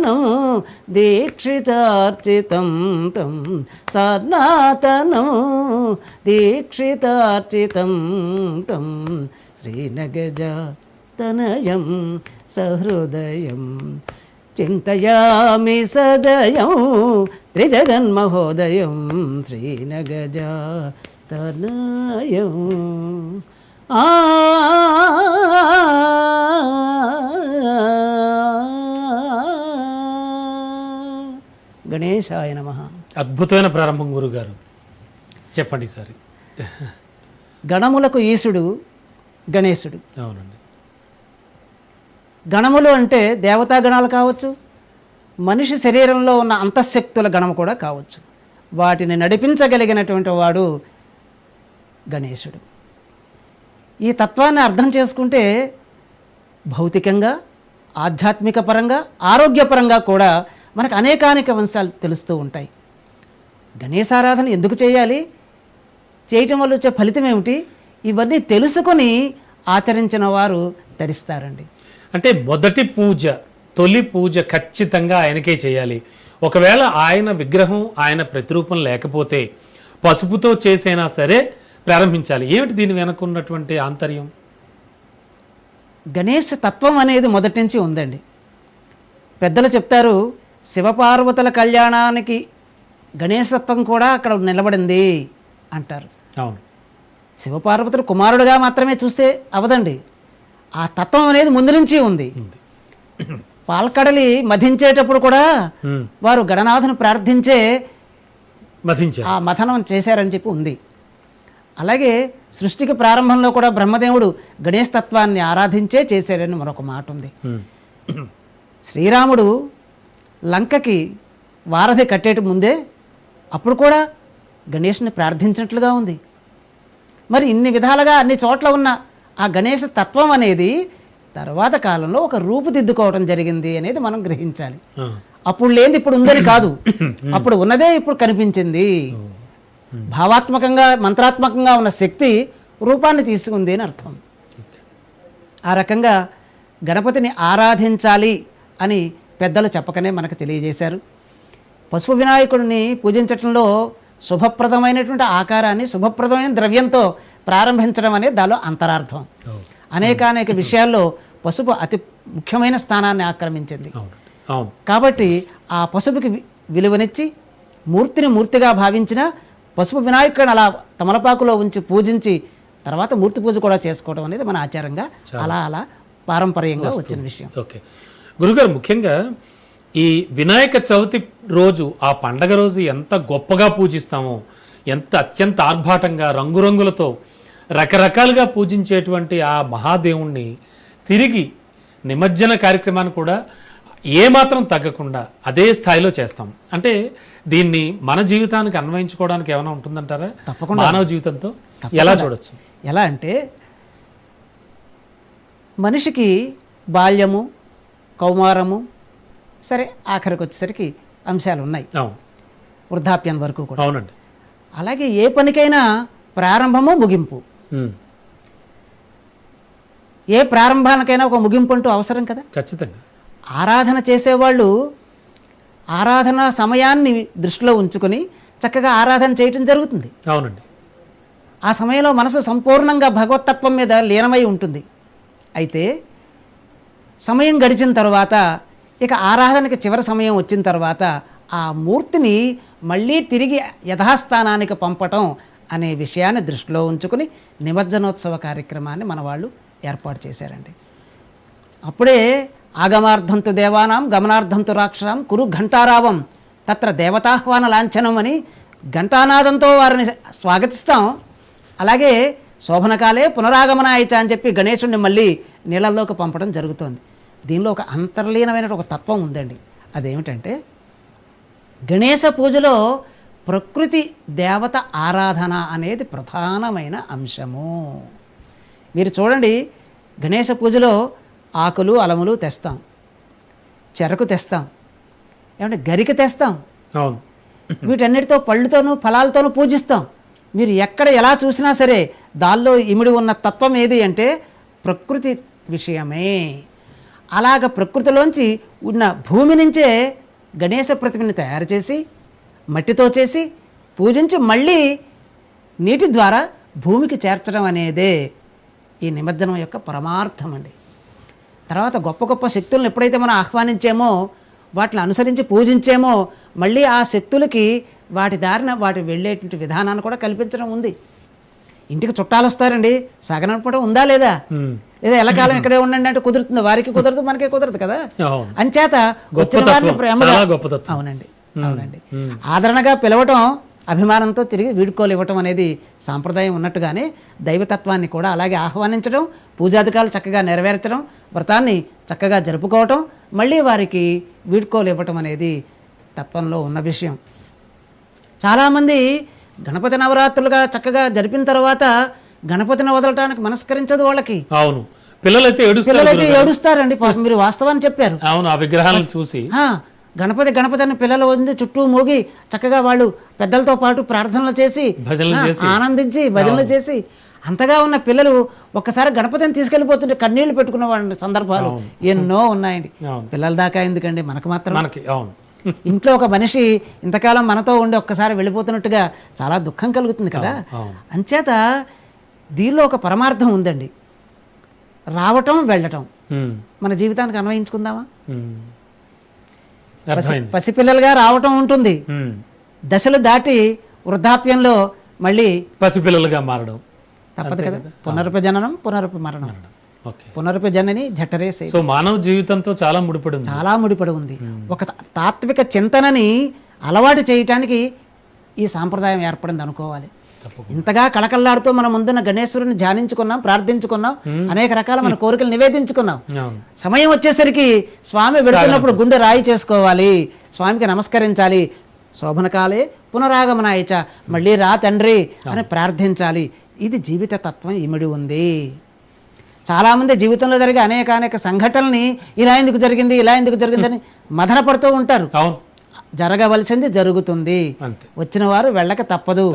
సనాతనం దీక్షితార్చితం తం సనాతనం దీక్షితార్చితం తం శ్రీనగజాతనయం సహృదయం చింతయామి సదయం త్రిజగన్మహోదయం శ్రీనగజాతనయం. గణేశాయ నమః. అద్భుతమైన ప్రారంభం గురుగారు, చెప్పండి సార్. గణములకు ఈశుడు గణేశుడు. అవునండి. గణములు అంటే దేవతా గణాలు కావచ్చు, మనిషి శరీరంలో ఉన్న అంతఃశక్తుల గణము కూడా కావచ్చు. వాటిని నడిపించగలిగినటువంటి వాడు గణేశుడు. ఈ తత్వాన్ని అర్థం చేసుకుంటే భౌతికంగా, ఆధ్యాత్మిక పరంగా, ఆరోగ్యపరంగా కూడా మనకు అనేకానేక అంశాలు తెలుస్తూ ఉంటాయి. గణేశారాధన ఎందుకు చేయాలి, చేయటం వల్ల వచ్చే ఫలితం ఏమిటి, ఇవన్నీ తెలుసుకొని ఆచరించిన వారు ధరిస్తారండి. అంటే మొదటి పూజ, తొలి పూజ ఖచ్చితంగా ఆయనకే చేయాలి. ఒకవేళ ఆయన విగ్రహం, ఆయన ప్రతిరూపం లేకపోతే పసుపుతో చేసైనా సరే ప్రారంభించాలి. ఏమిటి దీని వెనకున్నటువంటి ఆంతర్యం? గణేష్ తత్వం అనేది మొదటి నుంచి ఉందండి. పెద్దలు చెప్తారు, శివపార్వతుల కళ్యాణానికి గణేష్ తత్వం కూడా అక్కడ నిలబడింది అంటారు. అవును. శివపార్వతులు కుమారుడుగా మాత్రమే చూస్తే అవదండి, ఆ తత్వం అనేది ముందు నుంచి ఉంది. పాల్కడలి మధించేటప్పుడు కూడా వారు గణనాథుని ప్రార్థించే ఆ మథనం చేశారని చెప్పి ఉంది. అలాగే సృష్టికి ప్రారంభంలో కూడా బ్రహ్మదేవుడు గణేష్ తత్వాన్ని ఆరాధించే చేశాడని మరొక మాట ఉంది. శ్రీరాముడు లంకకి వారధి కట్టేట ముందే అప్పుడు కూడా గణేష్ని ప్రార్థించినట్లుగా ఉంది. మరి ఇన్ని విధాలుగా అన్ని చోట్ల ఉన్న ఆ గణేశ తత్వం అనేది తర్వాత కాలంలో ఒక రూపుదిద్దుకోవడం జరిగింది అనేది మనం గ్రహించాలి. అప్పుడు లేనిది ఇప్పుడు ఉందని కాదు, అప్పుడు ఉన్నదే ఇప్పుడు కనిపించింది. భావాత్మకంగా, మంత్రాత్మకంగా ఉన్న శక్తి రూపాన్ని తీసుకుంది అని అర్థం. ఆ రకంగా గణపతిని ఆరాధించాలి అని పెద్దలు చెప్పకనే మనకు తెలియజేశారు. పసుపు వినాయకుడిని పూజించటంలో శుభప్రదమైనటువంటి ఆకారాన్ని శుభప్రదమైన ద్రవ్యంతో ప్రారంభించడం అనేది దానిలో అంతరార్థం. అనేక విషయాల్లో పసుపు అతి ముఖ్యమైన స్థానాన్ని ఆక్రమించింది. కాబట్టి ఆ పసుపుకి విలువనిచ్చి మూర్తిని మూర్తిగా భావించిన పసుపు వినాయకుడిని అలా తమలపాకులో ఉంచి పూజించి తర్వాత మూర్తి పూజ కూడా చేసుకోవడం అనేది మన ఆచారంగా అలా పారంపర్యంగా వచ్చిన విషయం. ఓకే గురుగారు, ముఖ్యంగా ఈ వినాయక చవితి రోజు, ఆ పండగ రోజు ఎంత గొప్పగా పూజిస్తామో, ఎంత అత్యంత ఆర్భాటంగా రంగురంగులతో రకరకాలుగా పూజించేటువంటి ఆ మహాదేవుణ్ణి తిరిగి నిమజ్జన కార్యక్రమాన్ని కూడా ఏమాత్రం తగ్గకుండా అదే స్థాయిలో చేస్తాం. అంటే దీన్ని మన జీవితానికి అన్వయించుకోవడానికి ఏమైనా ఉంటుందంటారా? తప్పకుండా. మానవ జీవితంతో ఎలా చూడొచ్చు? ఎలా అంటే మనిషికి బాల్యము, కౌమారము, సరే ఆఖరికి వచ్చేసరికి అంశాలు ఉన్నాయి, వృద్ధాప్యం వరకు కూడా. అవునండి. అలాగే ఏ పనికైనా ప్రారంభము, ముగింపు. ఏ ప్రారంభానికైనా ఒక ముగింపు అంటూ అవసరం కదా. ఖచ్చితంగా. ఆరాధన చేసేవాళ్ళు ఆరాధన సమయాన్ని దృష్టిలో ఉంచుకొని చక్కగా ఆరాధన చేయటం జరుగుతుంది. అవునండి. ఆ సమయంలో మనసు సంపూర్ణంగా భగవతత్వం మీద లీనమై ఉంటుంది. అయితే సమయం గడిచిన తర్వాత, ఇక ఆరాధనకి చివరి సమయం వచ్చిన తర్వాత ఆ మూర్తిని మళ్ళీ తిరిగి యథాస్థానానికి పంపటం అనే విషయాన్ని దృష్టిలో ఉంచుకుని నిమజ్జనోత్సవ కార్యక్రమాన్ని మన వాళ్ళు ఏర్పాటు చేశారండి. అప్పుడే ఆగమార్థంతు దేవానాం గమనార్థంతు రాక్షసాం కురు ఘంటారావం తత్ర దేవతాహ్వాన లాంఛనం అని ఘంటానాదంతో వారిని స్వాగతిస్తాం. అలాగే శోభనకాలే పునరాగమనాయచ అని చెప్పి గణేశుడిని మళ్ళీ నీళ్ళల్లోకి పంపడం జరుగుతుంది. దీనిలో ఒక అంతర్లీనమైన ఒక తత్వం ఉందండి. అదేమిటంటే గణేశ పూజలో ప్రకృతి దేవత ఆరాధన అనేది ప్రధానమైన అంశము. మీరు చూడండి, గణేశ పూజలో ఆకులు అలములు తెస్తాం, చెరకు తెస్తాం, ఏమంటే గరిక తెస్తాం. అవును. వీటన్నిటితో పళ్ళుతోనూ ఫలాలతోనూ పూజిస్తాం. మీరు ఎక్కడ ఎలా చూసినా సరే దానిలో ఇమిడి ఉన్న తత్వం ఏది అంటే ప్రకృతి విషయమే. అలాగ ప్రకృతిలోంచి ఉన్న భూమి నుంచే గణేశ ప్రతిమని తయారు చేసి మట్టితో చేసి పూజించి మళ్ళీ నీటి ద్వారా భూమికి చేర్చడం అనేదే ఈ నిమజ్జనం యొక్క పరమార్థం అండి. తర్వాత గొప్ప గొప్ప శక్తులను ఎప్పుడైతే మనం ఆహ్వానించామో, వాటిని అనుసరించి పూజించామో, మళ్ళీ ఆ శక్తులకి వాటి దారిన వాటి వెళ్ళేటువంటి విధానాన్ని కూడా కల్పించడం ఉంది. ఇంటికి చుట్టాలు వస్తారండి, సగనపడం ఉందా లేదా? లేదా ఎల్లకాలం ఇక్కడే ఉండండి అంటే కుదురుతుంది? వారికి కుదరదు, మనకే కుదరదు కదా. అంచేత వచ్చిన వారిని ప్రేమగా, అవునండి అవునండి, ఆదరణగా పిలవటం, అభిమానంతో తిరిగి వీడుకోలు ఇవ్వటం అనేది సాంప్రదాయం ఉన్నట్టుగానే దైవతత్వాన్ని కూడా అలాగే ఆహ్వానించడం, పూజాధికారులు చక్కగా నెరవేర్చడం, వ్రతాన్ని చక్కగా జరుపుకోవటం, మళ్ళీ వారికి వీడుకోలు ఇవ్వటం అనేది తత్వంలో ఉన్న విషయం. చాలామంది గణపతి నవరాత్రులుగా చక్కగా జరిపిన తర్వాత గణపతిని వదలటానికి మనస్కరించదు వాళ్ళకి. అవును, పిల్లలైతే ఏడుస్తారండి. పాపం మీరు వాస్తవాన్ని చెప్పారు. అవును, ఆ విగ్రహాలను చూసి గణపతి గణపతి అని పిల్లలు ఉంది చుట్టూ మోగి చక్కగా వాళ్ళు పెద్దలతో పాటు ప్రార్థనలు చేసి ఆనందించి భజనలు చేసి అంతగా ఉన్న పిల్లలు ఒక్కసారి గణపతిని తీసుకెళ్ళిపోతుంటే కన్నీళ్లు పెట్టుకున్న వాళ్ళ సందర్భాలు ఎన్నో ఉన్నాయండి. పిల్లల దాకా ఎందుకండి, మనకు మాత్రం. ఇంట్లో ఒక మనిషి ఇంతకాలం మనతో ఉండి ఒక్కసారి వెళ్ళిపోతున్నట్టుగా చాలా దుఃఖం కలుగుతుంది కదా. అంచేత దీనిలో ఒక పరమార్థం ఉందండి. రావటం వెళ్ళటం మన జీవితానికి అన్వయించుకుందామా? పసిపిల్లలుగా రావటం ఉంటుంది, దశలు దాటి వృద్ధాప్యంలో మళ్ళీ పసిపిల్లలుగా మారడం తప్పదు కదా. పునరుప జననం పునరుప మరణం, పునరుప జనని జఠరేసే. సో మానవ జీవితంతో చాలా ముడిపడి ఉంది. ఒక తాత్విక చింతనని అలవాటు చేయటానికి ఈ సాంప్రదాయం ఏర్పడింది అనుకోవాలి. ఇంతగా కళకళలాడుతూ మన ముందున్న గణేశ్వరుని ధ్యానించుకున్నాం, ప్రార్థించుకున్నాం, అనేక రకాల మన కోరికలు నివేదించుకున్నాం. సమయం వచ్చేసరికి స్వామి వెళుతున్నప్పుడు గుండె రాయి చేసుకోవాలి, స్వామికి నమస్కరించాలి. శోభనకాలే పునరాగమనాయచ, మళ్ళీ రా తండ్రి అని ప్రార్థించాలి. ఇది జీవిత తత్వం ఇమిడి ఉంది. చాలామంది జీవితంలో జరిగే అనేక సంఘటనల్ని ఇలా ఎందుకు జరిగిందని మదన పడుతూ ఉంటారు. జరగవలసింది జరుగుతుంది, వచ్చిన వారు వెళ్ళక తప్పదు.